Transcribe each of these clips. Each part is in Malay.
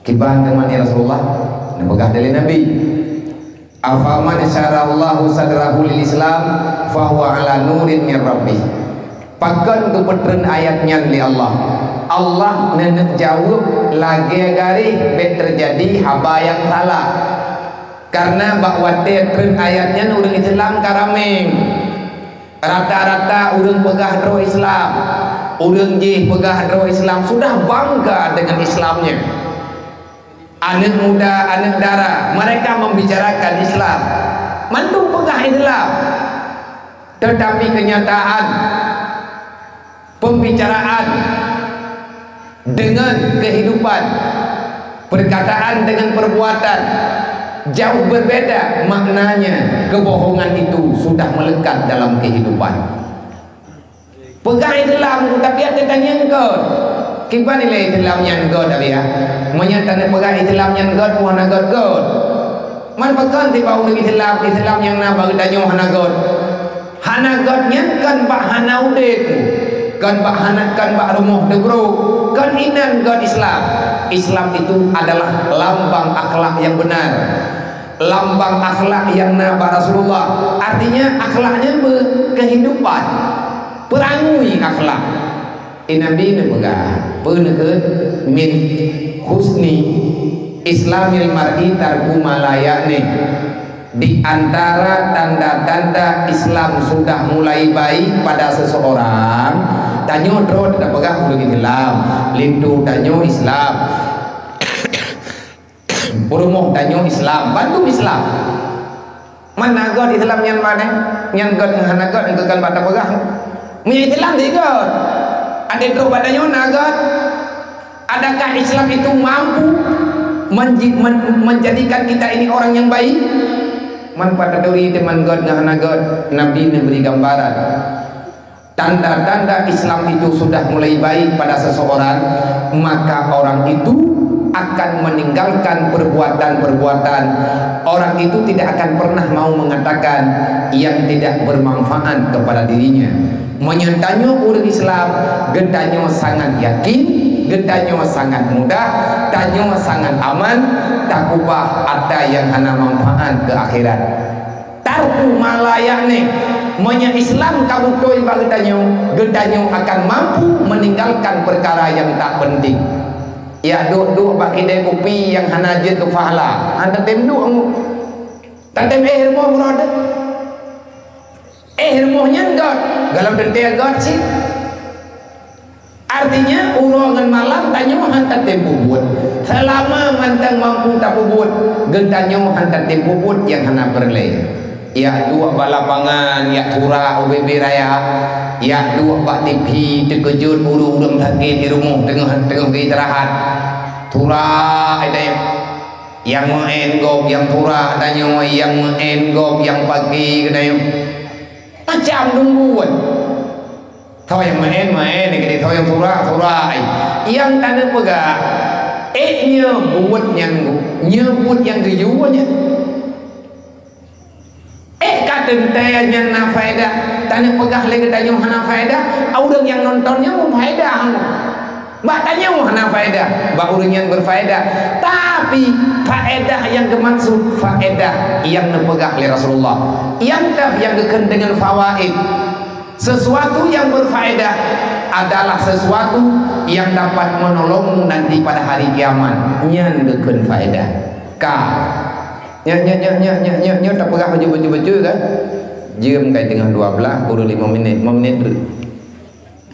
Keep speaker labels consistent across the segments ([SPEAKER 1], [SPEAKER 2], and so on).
[SPEAKER 1] Kiban teman Rasulullah nabagah dari Nabi. Afaman syarallahu sadrahu lil Islam fahuwa ala nurin min rabbih. Pakan kepetren ayatnya li Allah. Allah nenek jawab lagi gari bet terjadi haba yang salah. Karena bahwa tren ayatnya urang Islam karameng. Rata-rata urang pegah dro Islam. Urang jih pegah dro Islam sudah bangga dengan Islamnya. Anak muda, anak dara, mereka membicarakan Islam, mantu pegah Islam, tetapi kenyataan pembicaraan dengan kehidupan, perkataan dengan perbuatan jauh berbeda maknanya. Kebohongan itu sudah melekat dalam kehidupan. Pegah Islam tapi ada tanya engkau kipan nilai Islam yang god abi ya menyatakan pegah Islam yang god puana god man pekan ti bau Islam yang na bagi danyo hana god nya kan pak hana udet kan pak hana kan pak rumuh degro kan inan god Islam itu adalah lambang akhlak yang benar, lambang akhlak yang naba Rasulullah. Artinya akhlaknya kehidupan perangui akhlak. Nabi nebegah peuneukeun min husni islamil mar'i tarku malayane. Di antara tanda-tanda Islam sudah mulai baik pada seseorang, tanyo dro tidak pegah ulung Islam, lindu tanyo Islam, purumuh tanyo Islam, bantu Islam. Mana god Islam yang mana? Yang god hana god engkau kan pada pegah. Punya Islam di god. Ada dro badannya nagat. Adakah Islam itu mampu menjadikan kita ini orang yang baik? Man pada duri teman god ngahana god. Nabi memberi gambaran tanda-tanda Islam itu sudah mulai baik pada seseorang, maka orang itu akan meninggalkan perbuatan-perbuatan. Orang itu tidak akan pernah mau mengatakan yang tidak bermanfaat kepada dirinya. Menyertanya urang Islam gedanyo sangat yakin, gedanyo sangat mudah, tanyo sangat aman, tak ubah ada yang hana manfaat ke akhirat. Tarku malayane monya Islam kabutoi gedanyo akan mampu meninggalkan perkara yang tak penting. Ya duk bak kedai kopi yang hana je ke pahala. Anda tem duk tantem hermo murad. Hermonya enggak dalam detail God sih. Artinya urongan malam tanyo hantar tempo buat. Selama mantang mampu tak buat, gentanyo hantar tempo buat yang hana berlay. Ya dua balapangan, ya pura UBB raya, ya dua bak TV terkejut urung sakit di rumah tengah istirahat. Tura ada yang menggop, yang pura tanyo yang menggop, yang pagi kena macam nungguan. Tahu yang main ni tahu yang tura yang tanda pegah nyebut yang geyuannya kaden tanya na faedah tanda pegah lagi tanya hana faedah orang yang nontonnya mau faedah mbak tanya mau hana faedah mbak orang yang berfaedah tapi faedah yang dimaksud faedah yang nepegah oleh Rasulullah yang deken dengan fawaid. Sesuatu yang berfaedah adalah sesuatu yang dapat menolongmu nanti pada hari kiamat. Nyan deken faedah. Nya tak pegah baju kan? Jam kai tengah 12 kurang 5 minit. 5 menit tu.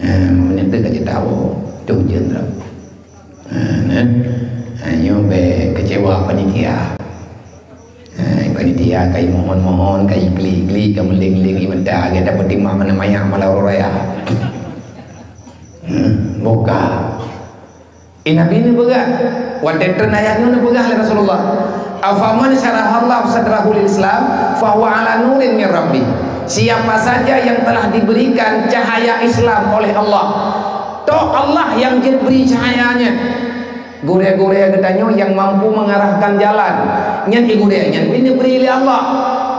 [SPEAKER 1] 5 menit tu kaje tahu. Tu je dah. Nyo be kecewa panitia. Panitia kai mohon kai geli kemeling-ling imenda kita dapat timah mana maya malau raya. Boka. Nabi ni begat. Wadatran ayatnya ni begat oleh Rasulullah. Afaman syarahallahu sadrahu lil Islam fa huwa ala nurin min rabbi. Siapa saja yang telah diberikan cahaya Islam oleh Allah, toh Allah yang diberi cahayanya. Gure-gure katanya yang mampu mengarahkan jalan. Nyan gure-nya ini beri oleh Allah.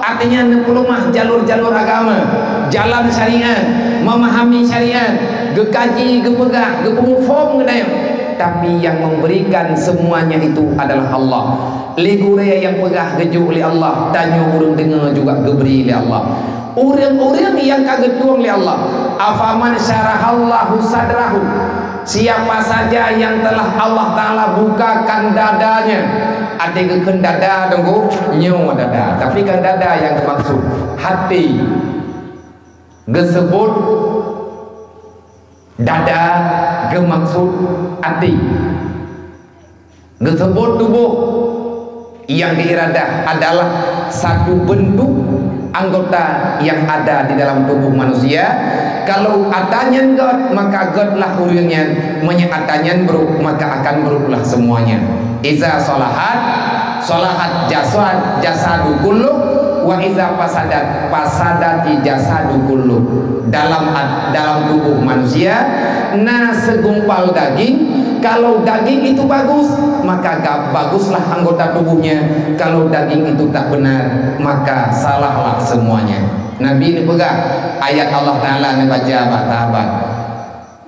[SPEAKER 1] Artinya nepulumah jalur-jalur agama, jalan syariat, memahami syariat, gekaji, gepegah, gepengufom katanya. tapi yang memberikan semuanya itu adalah Allah. Legurea yang pegah gejuk oleh Allah, tanya urang dengar juga geberi oleh Allah. Orang-orang yang kaget tuang oleh Allah, afaman syarahallahu sadrahu, siapa saja yang telah Allah Ta'ala bukakan dadanya. Ada ke dada tunggu nyawa dada, tapi kan dada yang dimaksud hati gesebut dada gemaksud hati gesebut tubuh yang diiradah adalah satu bentuk anggota yang ada di dalam tubuh manusia. Kalau adanya God, maka Godlah urangnya, menyeatanya beruk, maka akan beruklah semuanya. Iza solahat solahat jasadu kullu, wa iza fasadat fasadati jasadu kullu. Dalam tubuh manusia, nah segumpal daging, kalau daging itu bagus, maka baguslah anggota tubuhnya. Kalau daging itu tak benar, maka salahlah semuanya. Nabi ini pegang ayat Allah Ta'ala ni baca sahabat.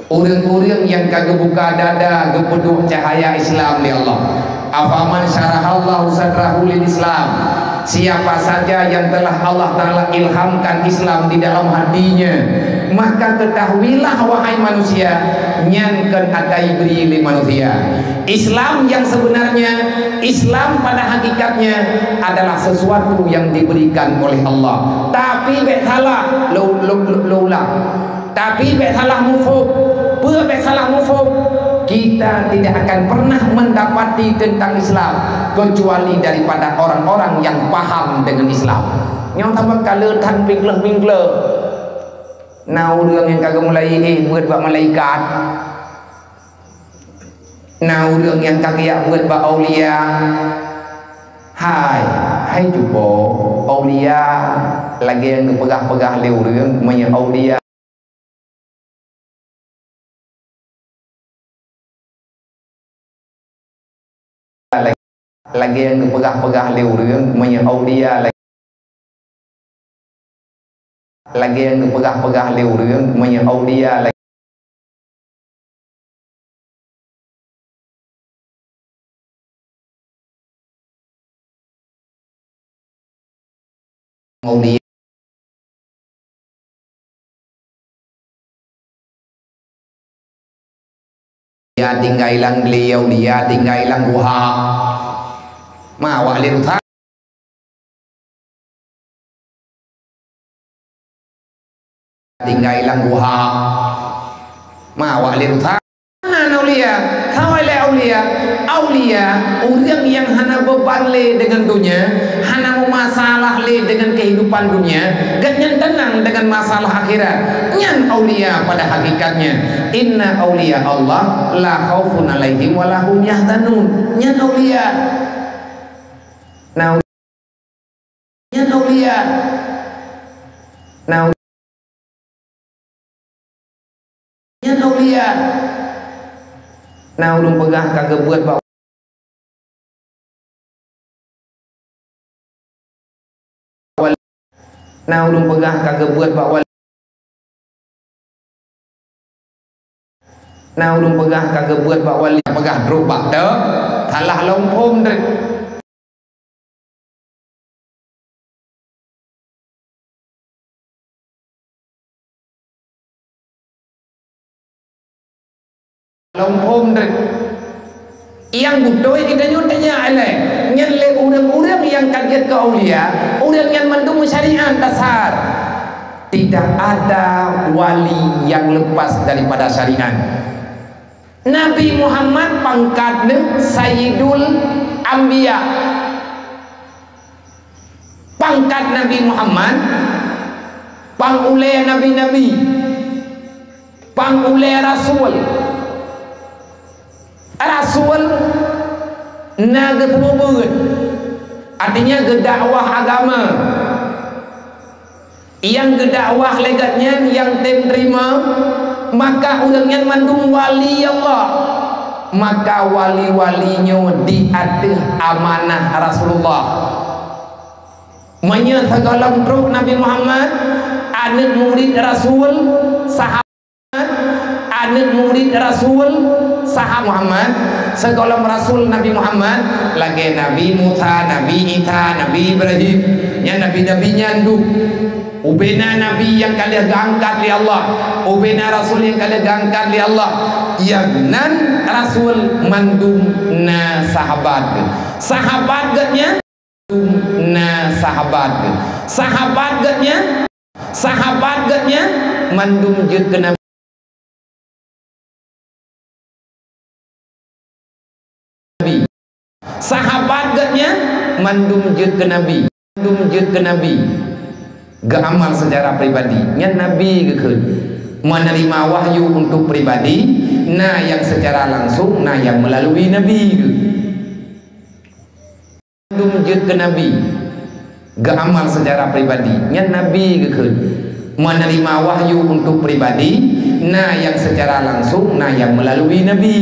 [SPEAKER 1] Orang-orang yang kagak buka dada gepeduh cahaya Islam ni Allah. Afaman syarahallahu sadrahu lil Islam, siapa saja yang telah Allah Ta'ala ilhamkan Islam di dalam hatinya, maka ketahuilah wahai manusia, nyankan atai beri li manusia. Islam yang sebenarnya, Islam pada hakikatnya adalah sesuatu yang diberikan oleh Allah. Tapi bet salah laulah. Tapi bet salah mufhum. Bet salah mufhum. Kita tidak akan pernah mendapati tentang Islam kecuali daripada orang-orang yang paham dengan Islam. Yang tambah kalau tan pinggler. Nau orang yang kagak mulai buat bak malaikat. Nau orang yang kagak buat bak aulia. Hai cuba aulia lagi yang pegah-pegah leu orang punya aulia. Lagi yang pegah-pegah leu orang punya aulia. Lagi yang pegah-pegah leu orang punya aulia lagi. Aulia dia tinggal ilang beliau, dia tinggal ilang guha mawak lirutan tinggal ilang guha mawak lirutan. Aulia, kawai le aulia, aulia orang yang hana beban le dengan dunia, hana masalah le dengan kehidupan dunia, ganyan tenang dengan masalah akhirat. Nyan aulia pada hakikatnya, inna aulia Allah la khaufun alaihim wa lahum yahzanun. Nyan aulia, nah nyan aulia, nah nyan aulia. Nah urung pegah kagak buat bak wali. Nah urung pegah kagak buat bak wali. Nah urung pegah kagak buat bak wali. Pegah druk bak te kalah lompom dek. Lompom dek yang budoy kita nyutanya alai nyanle orang-orang yang kaget ke aulia, orang yang mendung syariat dasar. Tidak ada wali yang lepas daripada syariat. Nabi Muhammad pangkatnya Sayyidul Anbiya. Pangkat Nabi Muhammad pangulai nabi-nabi, pangulai rasul. Rasul na getemubeun, artinya gedakwah agama. Yang gedakwah legatnya yang terima, maka urangnya mandung wali Allah, maka wali-walinya di atas amanah Rasulullah. Manya segala Nabi Muhammad, anak murid Rasul, sahabat, anak murid Rasul sahabat Muhammad segolong Rasul Nabi Muhammad lagi Nabi Musa, Nabi Isa, Nabi Ibrahim yang Nabi-Nabi nyandu ubena Nabi yang kalian angkat li Allah, ubena Rasul yang kalian angkat li Allah, yang nan Rasul mandum na sahabat gatnya na sahabat gatnya mandum je ke Nabi sahabat gatnya mandum je ke Nabi gak amal secara pribadi yang Nabi gekun menerima wahyu untuk pribadi nah yang secara langsung nah yang melalui Nabi mandum je ke Nabi gak amal secara pribadi yang Nabi gekun menerima wahyu untuk pribadi nah yang secara langsung nah yang melalui Nabi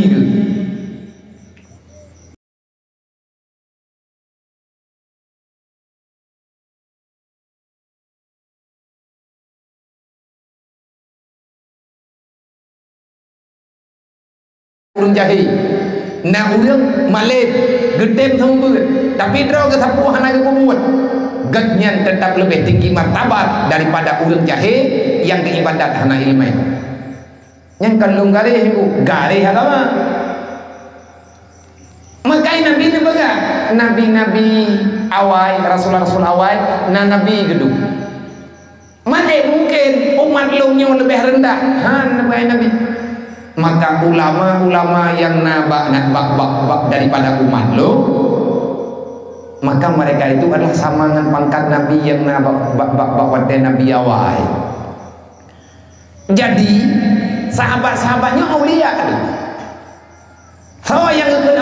[SPEAKER 1] urang jahi na urang malep gedem semua tapi draw ke sapu hana ke buat gatnya tetap lebih tinggi martabat daripada urang jahe yang keibadat hana ilmu yang kalung gare hiku gare agama makai nabi ni baga nabi-nabi awal rasul-rasul awal na nabi gedu mana mungkin umat lumnya lebih rendah nabi maka ulama-ulama yang nabak daripada umat lo maka mereka itu adalah samangan pangkat nabi yang nabak wadai nabi awal jadi sahabat-sahabatnya aulia so yang ke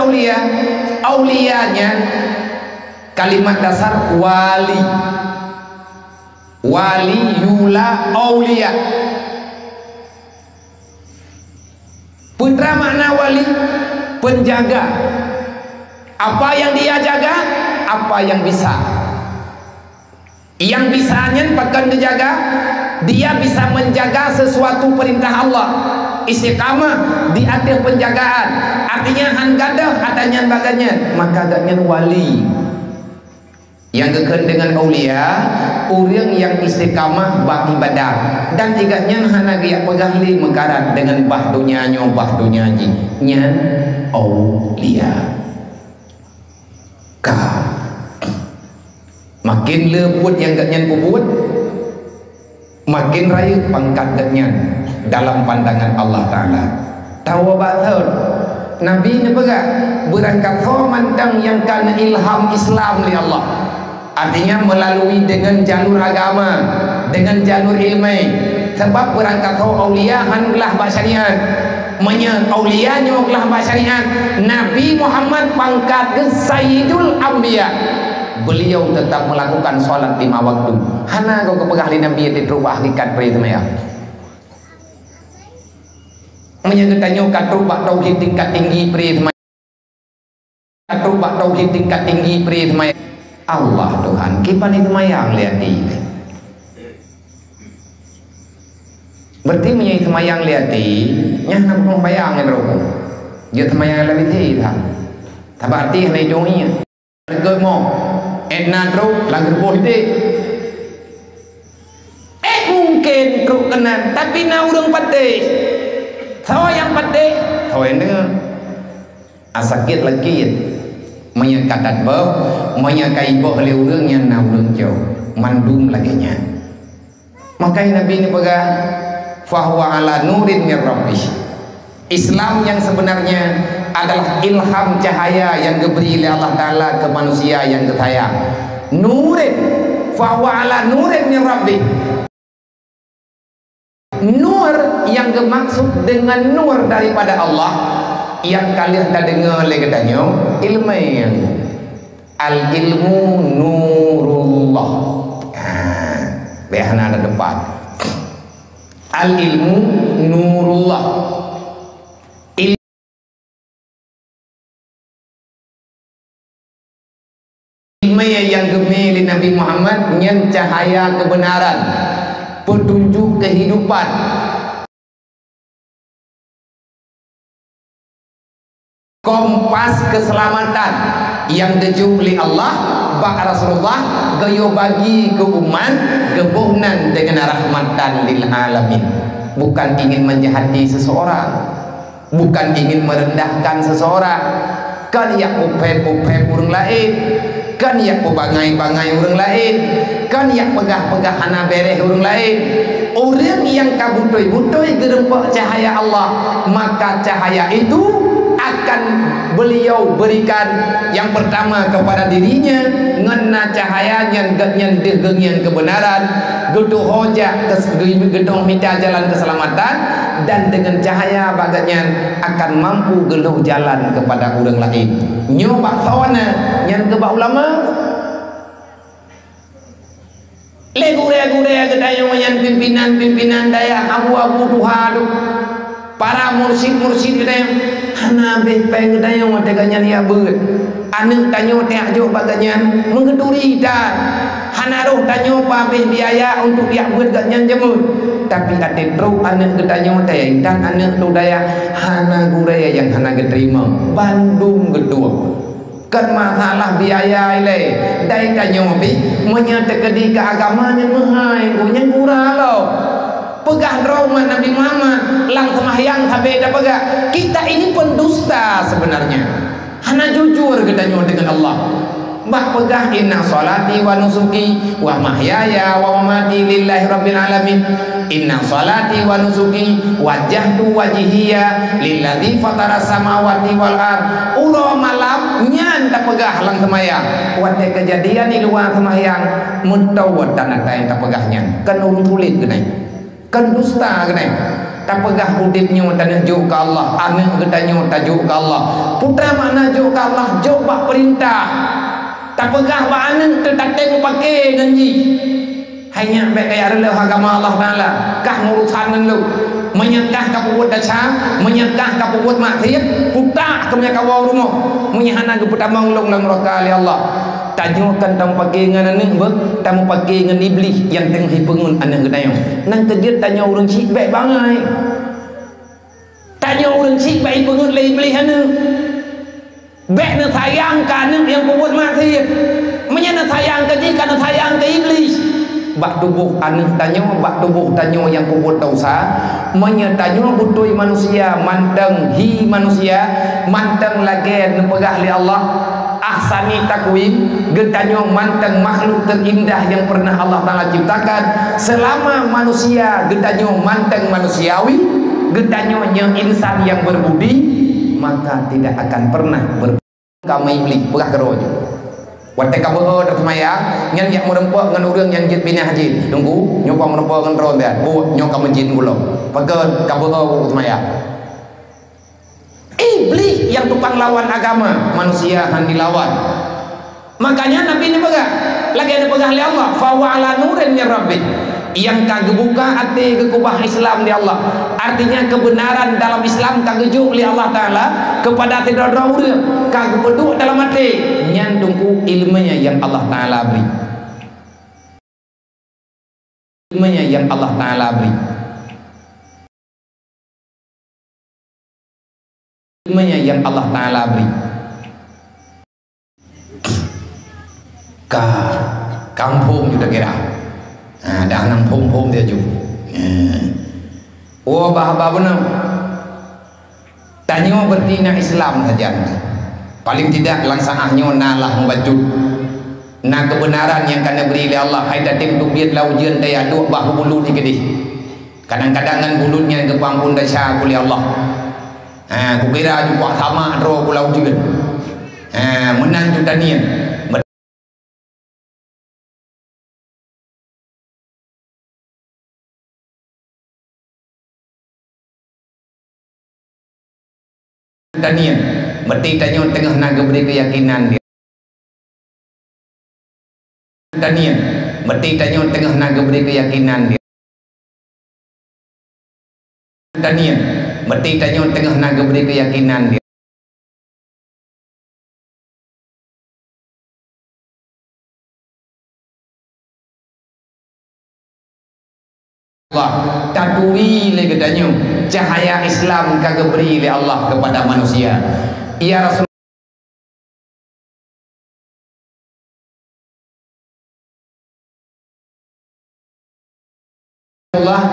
[SPEAKER 1] aulianya kalimat dasar wali yula aulia putra makna wali penjaga apa yang dia jaga apa yang bisanya bahkan dijaga dia bisa menjaga sesuatu perintah Allah istiqamah di atas penjagaan artinya hanggadah adanya baganya maka agaknya wali yang kekend dengan aulia orang yang istiqamah beribadah dan tiganya hana gaya pegahli mekarat dengan bahdunya ji nyan aulia ka makin lebut yang gatnya kubut makin raya pangkat gatnya dalam pandangan Allah Ta'ala tahu batal Nabi ni pegak berangkat mantang yang karena ilham Islam li Allah artinya melalui dengan jalur agama dengan jalur ilmu sebab berangkat aulia hanlah basyariat menya aulia nyoklah basyariat Nabi Muhammad pangkat ke Sayyidul Anbiya beliau tetap melakukan sholat 5 waktu hana kau kepegah li Nabi yang diterubah hakikat perintah menyatakan nyokat terubah tauhid tingkat tinggi perintah terubah tauhid tingkat tinggi perintah Allah Tuhan kipan itu mayang lihat di berarti menyai semayang lihat di nyah nak membayang yang rokok dia semayang lebih tinggi tak berarti hanya jongnya germo etnatro lagu bohde mungkin kau kena tapi na urang pate sawa yang pate sawa yang dengar asakit lagi menyangkatat menyakai oleh orang yang na urang jauh mandum lagi nya maka Nabi ini pegang fahuwa ala nurin min rabbih Islam yang sebenarnya adalah ilham cahaya yang diberi oleh Allah Ta'ala ke manusia yang tersayang nurin fahuwa ala nurin min rabbih nur yang dimaksud dengan nur daripada Allah yang kalian dah dengar lagi katanya ilmu yang al ilmu nurullah behana ada depan al ilmu nurullah ilmu yang gemili Nabi Muhammad yang cahaya kebenaran petunjuk kehidupan kompas keselamatan yang dijuk oleh Allah bak Rasulullah gayo bagi ke umat kebuhnan dengan rahmatan lil alamin. Bukan ingin menjahati seseorang, bukan ingin merendahkan seseorang, kan yak upep-upep orang lain, kan yak bangai-bangai orang lain, kan yak pegah-pegah hana bereh orang lain. Orang yang kabutoi-butoi gerempok cahaya Allah, maka cahaya itu akan beliau berikan yang pertama kepada dirinya, ngena cahaya yang genyen kebenaran, gedung hojak gedung minta jalan keselamatan, dan dengan cahaya baganya akan mampu geluh jalan kepada orang lain. Nyoba kawana yang keba ulama legure-gure gedayong yang pimpinan daya abu-abu duhadu para mursid gedayong hana bepeng gedayong teganya lia beut anu tanyo teh ajo baganya menggeduri dan hana roh tanyo pabeh biaya untuk dia beut ganya jemut tapi ate tro anu gedanyo teh dan anu tu daya hana gure yang hana geterima Bandung gedua kan masalah biaya ile dai tanyo pi menyata ke agamanya mahai punya murah lo pegah Roma Nabi Muhammad lang semahyang habeda pegah kita ini pendusta sebenarnya hana jujur kita dengan Allah bah pegah inna salati wa nusuki wa mahyaya wa mamati lillahi rabbil alamin inna salati wa nusuki wajjahtu wajhiya lilladzi fatara samawati wal ard ulo malam nyan tak pegah lang semayang wate kejadian di luar semayang mutawat tanah tay tak pegahnya kan urung tulit kenai kan dusta kenai tak pegah udipnya tanah juk ke Allah anak gedanya tajuk ke Allah putra mana juk ke Allah juk bak perintah tak pegah ba anak tetateng pakai ganji hanya baik kaya rela agama Allah Taala kah ngurusan ngan lu menyekah ka puwut daca menyekah ka puwut maksiat putak ke nya kawa rumah menyahana ke putamang long lang rokali Allah tajukan tam pakai ngan anak be tam pakai ngan iblis yang tengah pengun anak gedayong nang kedir tanya urang cik baik bangai tanya urang cik baik pengun le iblis anak baik na sayang ka anak yang puwut maksiat menyana sayang ke jika na sayang ke iblis bak tubuh anak tanyo bak tubuh tanyo yang kubut dosa menyetanyo butui manusia manteng hi manusia manteng lagi nepegah li Allah ahsani takwim getanyo manteng makhluk terindah yang pernah Allah Taala ciptakan selama manusia getanyo manteng manusiawi getanyo yang insan yang berbudi maka tidak akan pernah kami iblis pegah kerojo wate kabeh dak semayang nyan yak merempok ngan urang yang jit pinah haji tunggu nyopa merempok ngan ron dah bu nyok ka masjid kula pakeun kabeh semayang iblis yang tukang lawan agama manusia han dilawan makanya Nabi ini pegah lagi ada pegah li Allah fa wa ala nurin min rabbi yang kagebuka ati kekubah Islam di Allah artinya kebenaran dalam Islam kagejuk li Allah Taala kepada ati dodra urang kagebeduk dalam hati nyandungku ilmunya yang Allah Taala beri ilmunya yang Allah Taala beri ilmunya yang Allah Taala beri ka kampung juga kira dah nang pom-pom dia juga oh bah benar tanya bertina Islam saja paling tidak langsangahnya nalah membacut na kebenaran yang kena beri oleh Allah hai datim tu biat lau jian daya duk bahu bulut dikedi kadang-kadang kan bulutnya kepang pun dasar oleh Allah ku kira juga sama roh pulau juga menang juta nian Daniel, berarti tanya tengah naga beri keyakinan dia. Daniel, berarti tanya tengah naga beri keyakinan dia. Daniel, berarti tanya tengah naga beri keyakinan dia. Allah tatui le katanya cahaya Islam kagak beri oleh Allah kepada manusia Ya Rasulullah,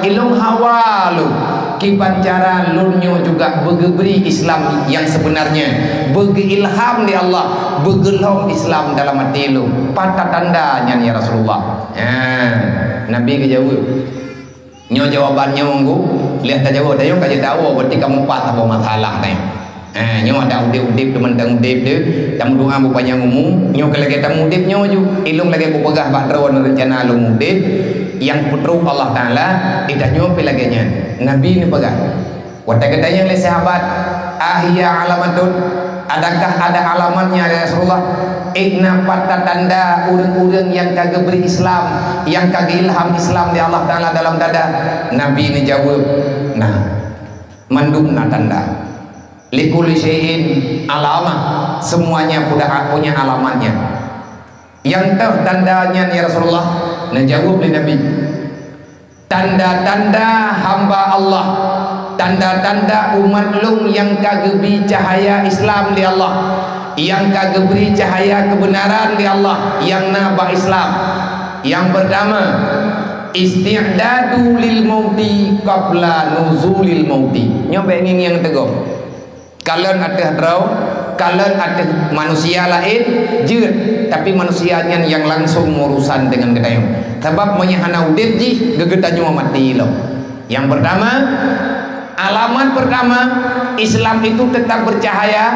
[SPEAKER 1] ilung hawalu kibancara lunyo juga begeberi Islam yang sebenarnya, begi ilham di Allah, begelong Islam dalam hati lu. Patah tandanya ya Rasulullah. Nabi kejawab. Nyo jawabannya nggu, lihat tak jawab, tayo kaje tahu berarti kamu patah apa masalah nih. Nyo ada udip teman udip dia, tamu doa bupanya ngomong, nyo kalau kita udip nyo ju, ilung lagi aku pegah badrawan rencana lu udip, yang putruk Allah Taala, tidak nyo pelaganya. Nabi ini pegang. Waktu katanya oleh sahabat, ahya alamatun, adakah ada alamatnya ya Rasulullah? Ikna patah tanda urang-urang yang kagak beri Islam, yang kagak ilham Islam di Allah Taala dalam dada. Nabi ini jawab, nah, mandumna tanda. Likuli syai'in alamah, semuanya punya alamatnya. Yang tandanya ya Rasulullah, nah jawab oleh Nabi. Tanda-tanda hamba Allah, tanda-tanda umat lung yang kagebi cahaya Islam di Allah, yang kagebri cahaya kebenaran di Allah, yang nabah Islam. Yang pertama, isti'dadu lil mauti qabla nuzulil mauti. Nyoba ingin yang teguh. Kalian ada draw, kalian ada manusia lain jeut, tapi manusianya yang langsung urusan dengan kita. Sebab menyahana udit ji gegetannya mati lo. Yang pertama, alamat pertama, Islam itu tetap bercahaya.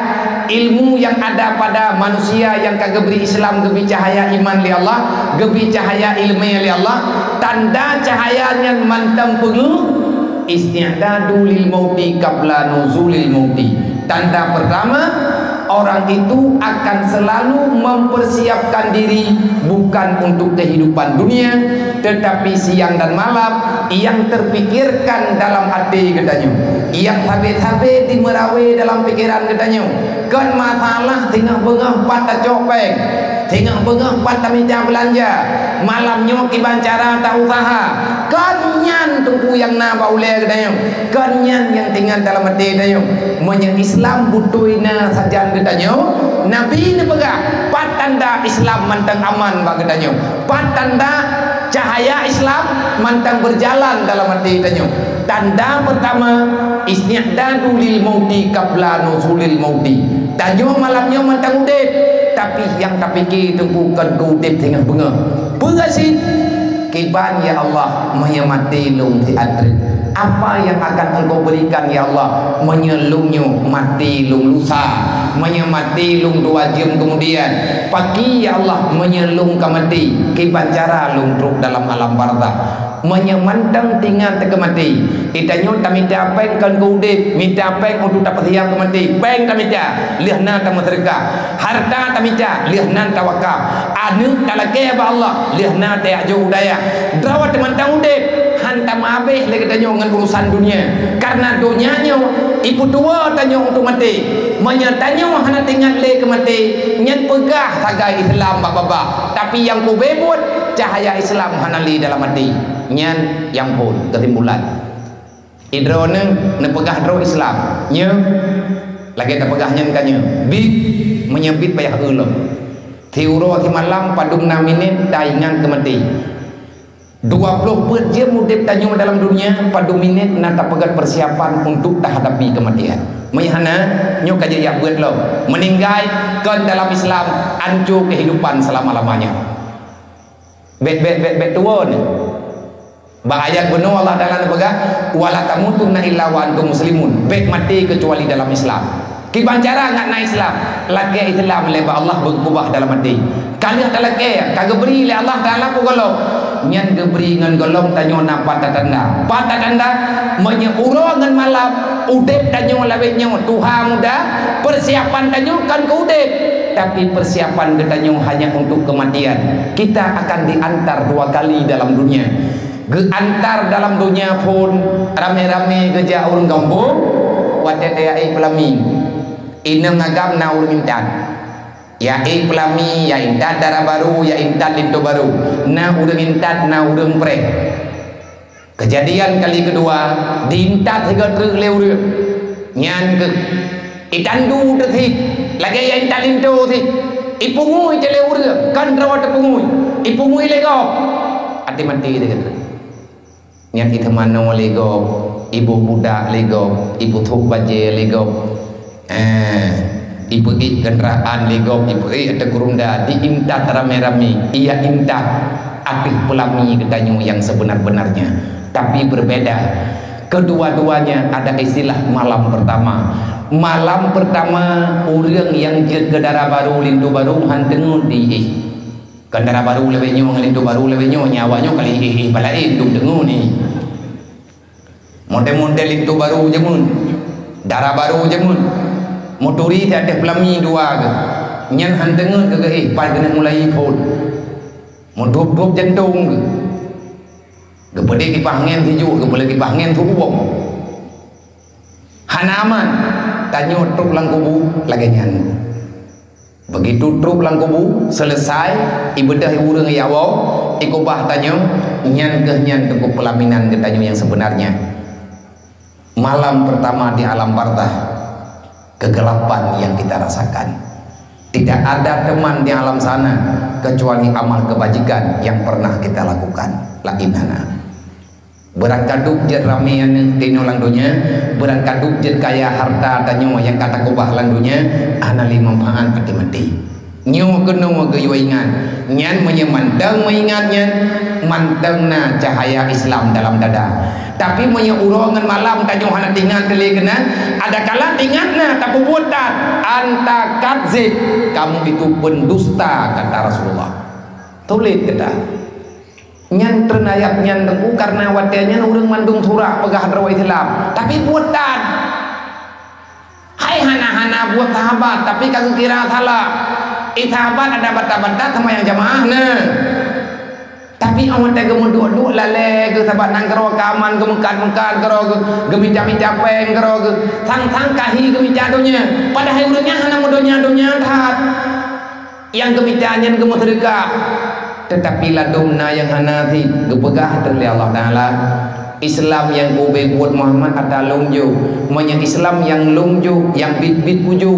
[SPEAKER 1] Ilmu yang ada pada manusia yang kagak beri Islam, gebi cahaya iman li Allah, gebi cahaya ilmu li Allah. Tanda cahayanya mantam penuh, isti'dadu lil mauti qabla nuzulil mauti. Tanda pertama, orang itu akan selalu mempersiapkan diri bukan untuk kehidupan dunia, tetapi siang dan malam yang terpikirkan dalam hati katanya, yang habis-habis di merawe dalam pikiran katanya. Kan masalah tinggal bengah patah copeng, tinggal bengah patah minta belanja, malamnya kibancara tak usaha. Kanyan tunggu yang naba uleh katanya, kanyan yang tinggal dalam hati katanya. Menyang Islam butuhina saja katanya. Nabi ini pegang patanda Islam mantang aman bak katanya, patanda cahaya Islam mantang berjalan dalam hati katanya. Tanda pertama, isti'dadu lil mauti qabla nuzulil mauti. Tanyo malamnya mantang udip, tapi yang tak fikir tunggukan ke udip tengah bengah. Pengasit kiban ya Allah menyamati lung di adri. Apa yang akan engkau berikan ya Allah? Menyelungnya mati lung lusa, menyamati lung 2 jam kemudian. Pagi ya Allah menyelung ke mati. Kiban cara lung truk dalam alam barzah. Menyemandang tinggal ke mati. Itanya tak minta peng kan ke udip, minta peng untuk dapat siap ke mati. Peng tak minta, lihna tak masyarakat. Harta tak minta, lihna tak wakaf. Anu tak lagi apa Allah, lihna tak jauh daya. Drawat teman-teman udip, hantam habis lagi tanya dengan urusan dunia. Karena dunianya ibu tua tanya untuk mati, menyatanya hana tinggal le ke mati. Nyen pegah sagai Islam bapa-bapa, tapi yang ku bebut cahaya Islam hana li dalam hati. Nyen yang pun ketimbulan hidrone ne pegah dro Islam nya lagi tak pegah nyen kanya big menyebit payah euleum tiuro ti malam padung 6 minit taingan ke mati 24 jam udip tanyo dalam dunia padu minit nata pegat persiapan untuk tak hadapi kematian. Mayhana nyo kaje ya buat lo meninggal kan dalam Islam hancur kehidupan selama-lamanya. Bet tuon. Bahaya benar Allah dalam pegang wala tamutunna illa wa antum muslimun. Bet mati kecuali dalam Islam. Kiban cara ngat na Islam. Lagi Islam leba Allah berubah dalam hati. Kalian tak lagi kagak beri le Allah Taala ku kalau nyan geberi ngan golong tanyo na patah tanda menyepuro ngan malam udip tanyo lawetnya Tuhan muda persiapan tanyo kan ke udip tapi persiapan tanyo hanya untuk kematian. Kita akan diantar 2 kali dalam dunia. Geantar dalam dunia pun rame-rame geja urang kampung watete ai pelami ina ngagam na urang intan ya ai pelami ya intan darah baru ya intan lintu baru na urang intan na urang pre. Kejadian kali kedua diintat hingga truk le urang nyan ke itandu tu thi lagi yang talinto thi ipungui tele urga kan rawat ipungui lego ati mati dia kata yang kita mano lego ibu budak lego ibu thuk baje lego ibu kendaraan lego ibu ada kurunda diinta rame-rame ia inta api pelami ketanyu yang sebenar-benarnya tapi berbeda kedua-duanya ada istilah malam pertama orang yang kedara baru lindu baru hantengu di kendara baru lewenyo lindu baru lewenyo nyawanya kali balai dum dengu ni model-model lindu baru jemun darah baru jemun motori ada pelami dua ke nyan hantengu ke pai kena mulai phone modop jantung ke gepede kipas angin hiju gepede kipas angin tu ubong hanaman tanyo truk lang kubu lagi nyan begitu truk lang kubu selesai ibadah urang yawo ikubah tanyo nyan ke pelaminan ke tanyo yang sebenarnya malam pertama di alam barzah kegelapan yang kita rasakan tidak ada teman di alam sana kecuali amal kebajikan yang pernah kita lakukan lakinana berangkaduk jet ramean tino langdunya berangkaduk jet kaya harta tanyo yang kata kubah langdunya anali manfaat pati mati nyo keno geyoingan nyan menyemandang mengingatnya mantengna cahaya Islam dalam dada tapi menyeurongan malam tanyo hana tingat telegena ada kala tingatna tapi buatan anta kadzib kamu itu pendusta kata Rasulullah tulis kita nyan ternayak nyan tengku karena wadanya urang mandung surah pegah darwa Islam tapi buatan hai hana-hana buat sahabat tapi kagak kira salah sahabat ada bata-bata sama yang jamaah nah tapi awak tega menduk-duk lale ke sahabat nang karo kaman ke mekan-mekan karo ke mica-mica peng karo ke sang-sang kahi ke mica donya padahal urangnya hana modonya-donya tat yang ke micanya ke sedekah tetapi ladumna yang hanati gepegah oleh Allah Ta'ala Islam yang ube buat Muhammad ada lungju banyak Islam yang lungju yang bit-bit puju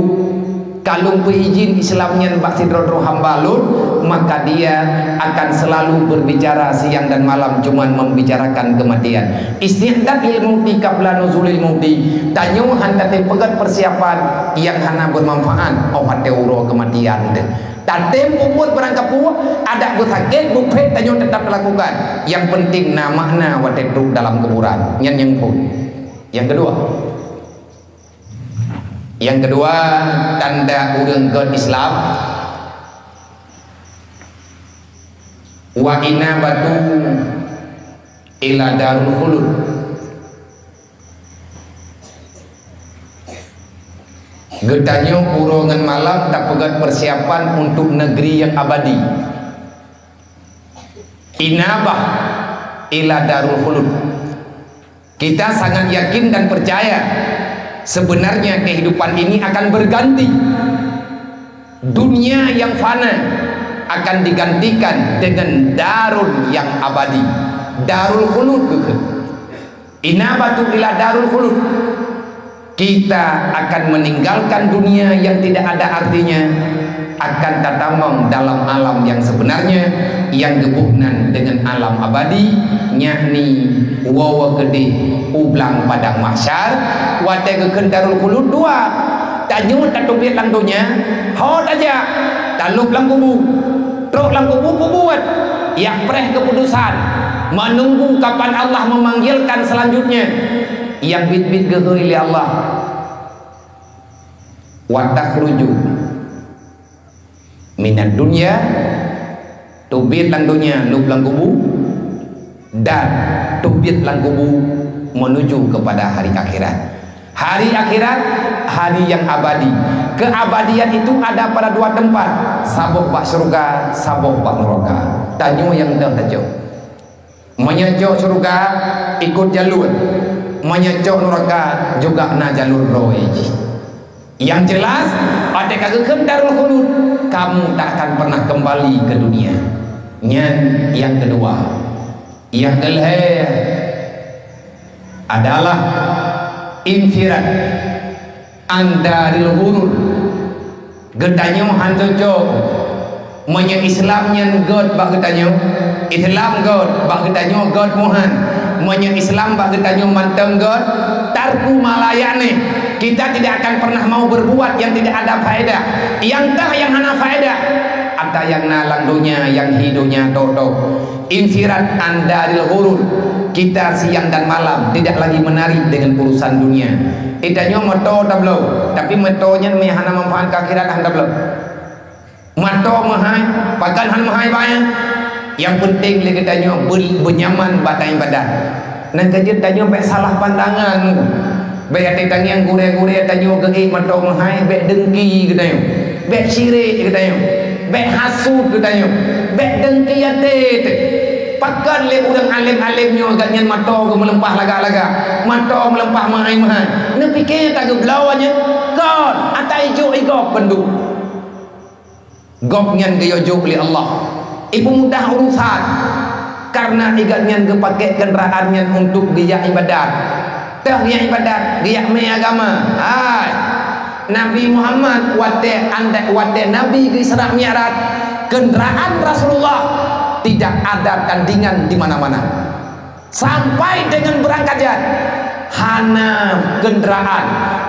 [SPEAKER 1] kalau berizin Islamnya baksi dro hambalun maka dia akan selalu berbicara siang dan malam cuman membicarakan kematian isti'dad ilmu di qabla nuzulil mauti tanyo handate pegat persiapan yang hana bermanfaat obat teuro kematian dan tempo buat berangkat buat ada bersakit bukit tanyo tetap lakukan yang penting makna watetruk dalam kuburan yang pun yang kedua tanda urang ke Islam wa inabatu ila darul khulud getanyo urongan malam tak pegat persiapan untuk negeri yang abadi inabah ila darul khulud kita sangat yakin dan percaya sebenarnya kehidupan ini akan berganti dunia yang fana akan digantikan dengan darul yang abadi darul khulud inabatu ila darul khulud kita akan meninggalkan dunia yang tidak ada artinya akan tatamong dalam alam yang sebenarnya yang gebuhnan dengan alam abadi yakni wawa gede ublang padang mahsyar wate keken darul khulud dua tanyo tatubit lang dunia hot aja talup lang kubu truk lang kubu buat yang preh keputusan menunggu kapan Allah memanggilkan selanjutnya yang bit-bit geheuli Allah wa takhruju minad dunya tubit lang dunya lup lang kubu dan tubit lang kubu menuju kepada hari akhirat hari yang abadi keabadian itu ada pada dua tempat sabuk bak surga sabuk bak neraka tanyo yang dah tajo menyejok surga ikut jalur menyejok neraka juga na jalur roy yang jelas ada kagem darul khulud kamu tak akan pernah kembali ke dunia yang kedua yang adalah infirad andaril ghurur getanyo hancoco menye Islamnya God bak getanyo Islam God bak getanyo God Muhan menye Islam bak getanyo manteng God tarku malayane kita tidak akan pernah mau berbuat yang tidak ada faedah yang hana faedah ada yang nalang dunia yang hidupnya toto infirat andaril ghurur kita siang dan malam tidak lagi menarik dengan urusan dunia itanya moto tablo tapi motonya hana manfaat akhirat han tablo moto mahai pakan han mahai bayang yang penting lagi tanya benyaman batai badan nan kajet tanya baik salah pandangan baik ati tanya yang gure-gure tanya gegi moto mahai baik dengki katanya baik sirik katanya baik hasud katanya baik dengki ate pakan le urang alim-alimnya agaknya moto ke melempah laga-laga moto melempah mahai-mahai ne fikir tak geblawanya kon atai jo igop penduk gopnya geyojo oleh Allah ibu mudah urusan karena igaknya gepakai kendaraannya untuk dia ibadat dia ibadat dia agama Nabi Muhammad wate Nabi ke Isra Mi'raj kendaraan Rasulullah tidak ada tandingan di mana-mana sampai dengan berangkat hana kendaraan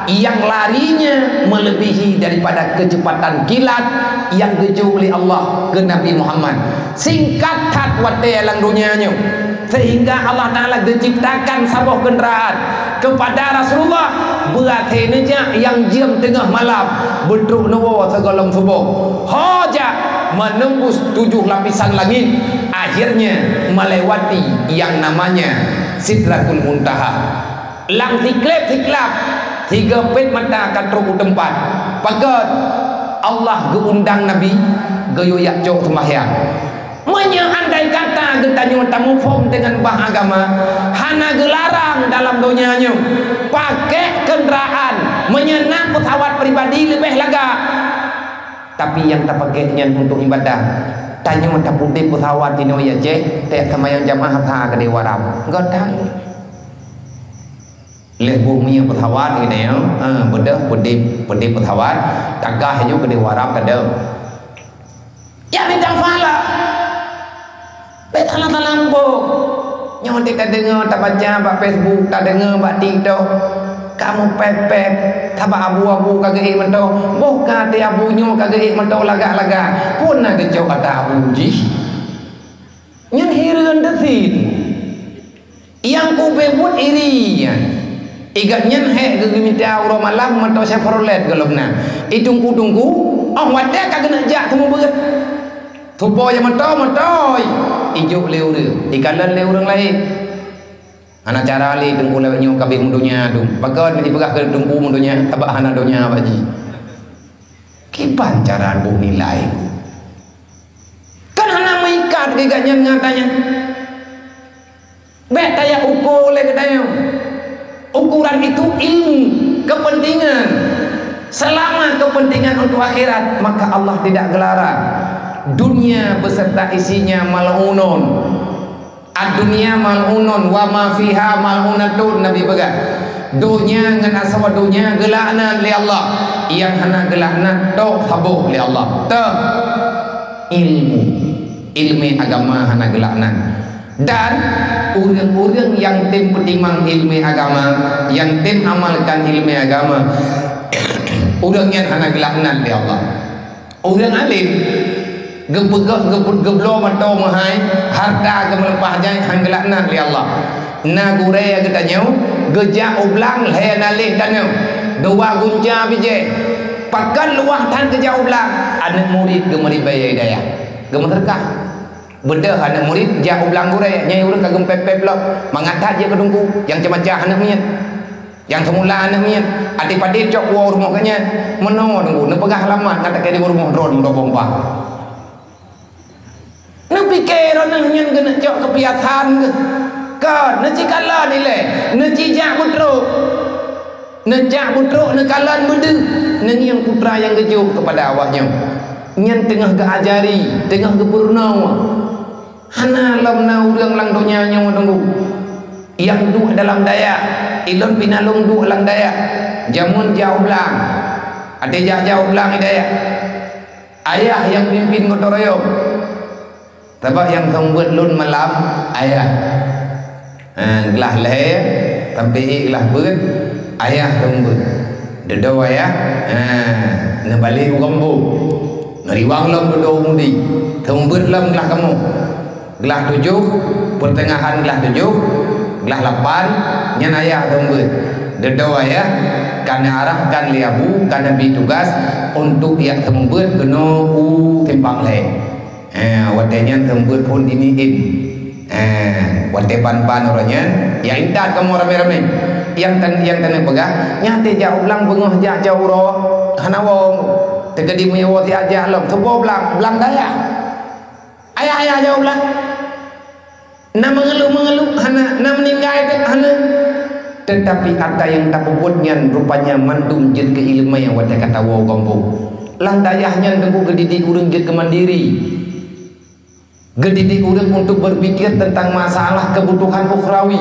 [SPEAKER 1] yang larinya melebihi daripada kecepatan kilat yang geju oleh Allah ke Nabi Muhammad singkat kat wate lang dunianya sehingga Allah Ta'ala diciptakan sebuah kendaraan kepada Rasulullah berarti yang jam tengah malam beduk nawa segala subuh hoja menembus 7 lapisan langit akhirnya melewati yang namanya Sidratul Muntaha lang tiklep 3 pet mata katruk tempat pakat Allah geundang Nabi geyoyak jauh sembahyang andai kata getanyo tamu form dengan bah agama hana gelarang dalam dunianya pakai kendaraan menyenang pesawat pribadi lebih lega tapi yang tak pakainya untuk ibadah tanya tak putih pesawat ini ya cek tak sama yang jamaah ha ke dewa ram enggak tahu leh bumi pesawat ini ya bedah pedih pesawat tagah hanya ke dewa ram kada ya bintang fala betala talambo nyontek tak dengar tak baca bak Facebook tak dengar bak TikTok kamu pepek tabak abu-abu kagak mentau buka ti abunya kagak mentau lagak-lagak pun nak jauh kata abu ji yang hiran desin yang ku bebut irian igatnya he geminta euro malam mentau Chevrolet galobna itungku-tungku oh wadah kagak nak jak temu berat tupo yang mentau ijuk leu ikalan leu orang lain anak cara li tunggu lewatnya kabeh mundunya tu pakai nanti pegah ke tunggu mundunya tabak hana donya baji kipan cara bu nilai kan hana mengikat giganya ngatanya bet taya ukur le katanya ukuran itu ilmu kepentingan selama kepentingan untuk akhirat maka Allah tidak gelarang dunia beserta isinya mal'unun ad-dunya mal'unun wa ma fiha mal'unatun Nabi pegang dunia dengan asal dunia gelakna li Allah yang hana gelakna tok habuh li Allah ta ilmu agama hana gelakna dan orang-orang yang tim petimang ilmu agama yang tim amalkan ilmu agama orang yang hana gelakna li Allah orang alim geblo matau mahai harta gemelempah jai hanggelakna li Allah na gure ya katanya gejak ublang le nalih tanya dua gunja bije pakan luah tan gejak ublang anak murid gemeri bayai daya gemerkah beda anak murid jak ublang gure nyai urang kagem pepep lo mangatat je kedungku yang cemacah anak mian yang semula anak mian adik-adik cok wa rumah kanya meno nunggu ne pegah lama kata ke di rumah ron do bomba nak fikir orang yang kena cok kepiatan ke kan nak cikala ni le nak cijak putruk nak kalan benda nak yang putra yang kejuk kepada awaknya yang tengah keajari tengah kepurnawa hana lamna urang lang dunia yang menunggu yang duk dalam daya ilon pinalung duk lang daya jamun jauh belang ada jauh belang hidayah ayah yang pimpin gotong royong sebab yang kembut lun malam ayah gelah leher sampai gelah ber ayah kembut dedo ayah nabalik gombo ngariwang lam dedo mundi kembut lam gelah kamu gelah 7 pertengahan gelah 7 gelah 8 nyan ayah kembut dedo ayah karena arahkan liabu karena bitugas untuk yang kembut kena timpang le watenya kembut pun diniin wate pan-pan orangnya ya intat kamu rame-rame yang tanah pegang nyate jauh belang bengah jauh roh hana wong tegadi punya wati aja lom tebo belang daya ayah jauh belang na mengeluh hana na meninggal hana tetapi ada yang tak puputnya rupanya mandum jet keilmuan yang wate kata wow kampung landayahnya tengku gedidik urang jet kemandiri gedidik urang untuk berpikir tentang masalah kebutuhan ukhrawi